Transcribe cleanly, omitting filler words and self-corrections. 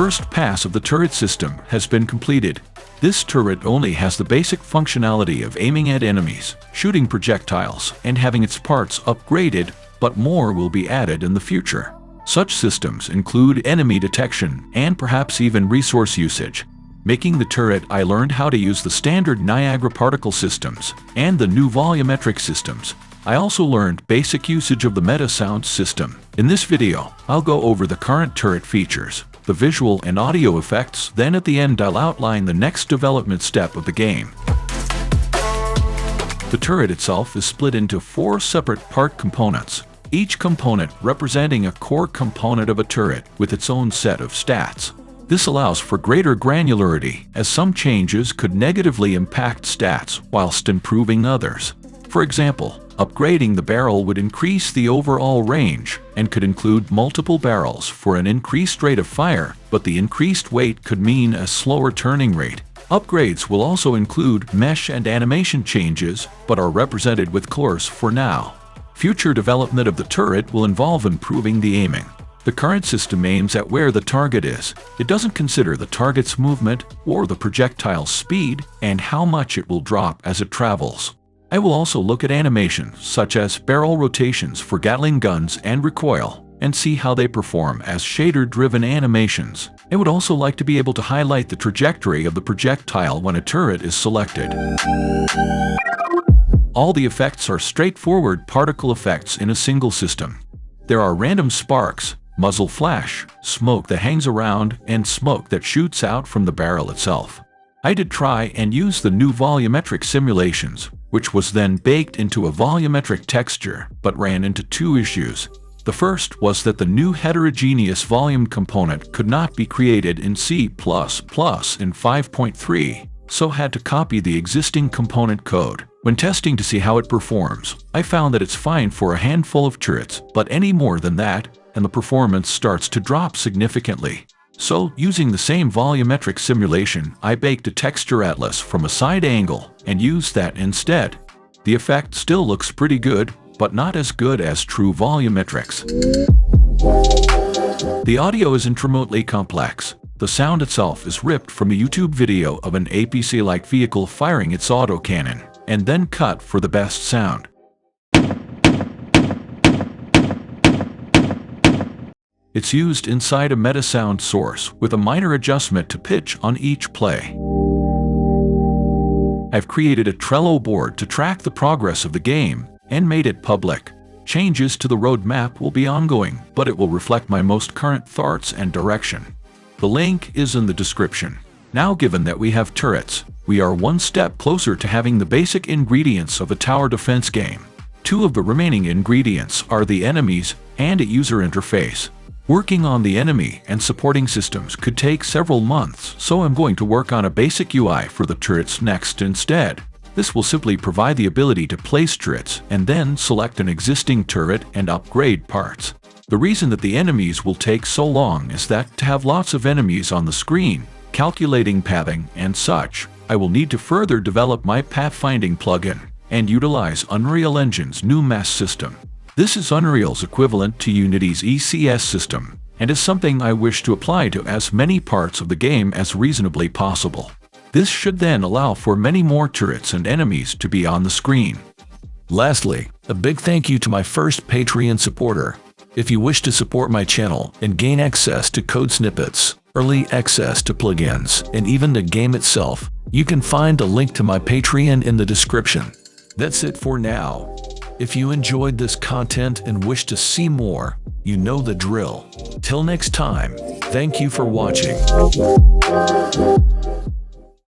first pass of the turret system has been completed. This turret only has the basic functionality of aiming at enemies, shooting projectiles, and having its parts upgraded, but more will be added in the future. Such systems include enemy detection and perhaps even resource usage. Making the turret, I learned how to use the standard Niagara particle systems and the new volumetric systems. I also learned basic usage of the meta sound system. In this video, I'll go over the current turret features, the visual and audio effects, then at the end I'll outline the next development step of the game. The turret itself is split into 4 separate part components, each component representing a core component of a turret with its own set of stats. This allows for greater granularity, as some changes could negatively impact stats whilst improving others. For example, upgrading the barrel would increase the overall range and could include multiple barrels for an increased rate of fire, but the increased weight could mean a slower turning rate. Upgrades will also include mesh and animation changes, but are represented with colors for now. Future development of the turret will involve improving the aiming. The current system aims at where the target is. It doesn't consider the target's movement or the projectile's speed and how much it will drop as it travels. I will also look at animations such as barrel rotations for Gatling guns and recoil and see how they perform as shader-driven animations. I would also like to be able to highlight the trajectory of the projectile when a turret is selected. All the effects are straightforward particle effects in a single system. There are random sparks, muzzle flash, smoke that hangs around, and smoke that shoots out from the barrel itself. I did try and use the new volumetric simulations, which was then baked into a volumetric texture, but ran into 2 issues. The first was that the new heterogeneous volume component could not be created in C++ in 5.3, so had to copy the existing component code. When testing to see how it performs, I found that it's fine for a handful of turrets, but any more than that, and the performance starts to drop significantly. So, using the same volumetric simulation, I baked a texture atlas from a side angle and used that instead. The effect still looks pretty good, but not as good as true volumetrics. The audio isn't remotely complex. The sound itself is ripped from a YouTube video of an APC-like vehicle firing its autocannon, and then cut for the best sound. It's used inside a meta sound source with a minor adjustment to pitch on each play. I've created a Trello board to track the progress of the game and made it public. Changes to the roadmap will be ongoing, but it will reflect my most current thoughts and direction. The link is in the description. Now, given that we have turrets, we are one step closer to having the basic ingredients of a tower defense game. 2 of the remaining ingredients are the enemies and a user interface. Working on the enemy and supporting systems could take several months, so I'm going to work on a basic UI for the turrets next instead. This will simply provide the ability to place turrets and then select an existing turret and upgrade parts. The reason that the enemies will take so long is that to have lots of enemies on the screen, calculating pathing and such, I will need to further develop my pathfinding plugin and utilize Unreal Engine's new mass system. This is Unreal's equivalent to Unity's ECS system, and is something I wish to apply to as many parts of the game as reasonably possible. This should then allow for many more turrets and enemies to be on the screen. Lastly, a big thank you to my first Patreon supporter. If you wish to support my channel and gain access to code snippets, early access to plugins, and even the game itself, you can find a link to my Patreon in the description. That's it for now. If you enjoyed this content and wish to see more, you know the drill. Till next time, thank you for watching.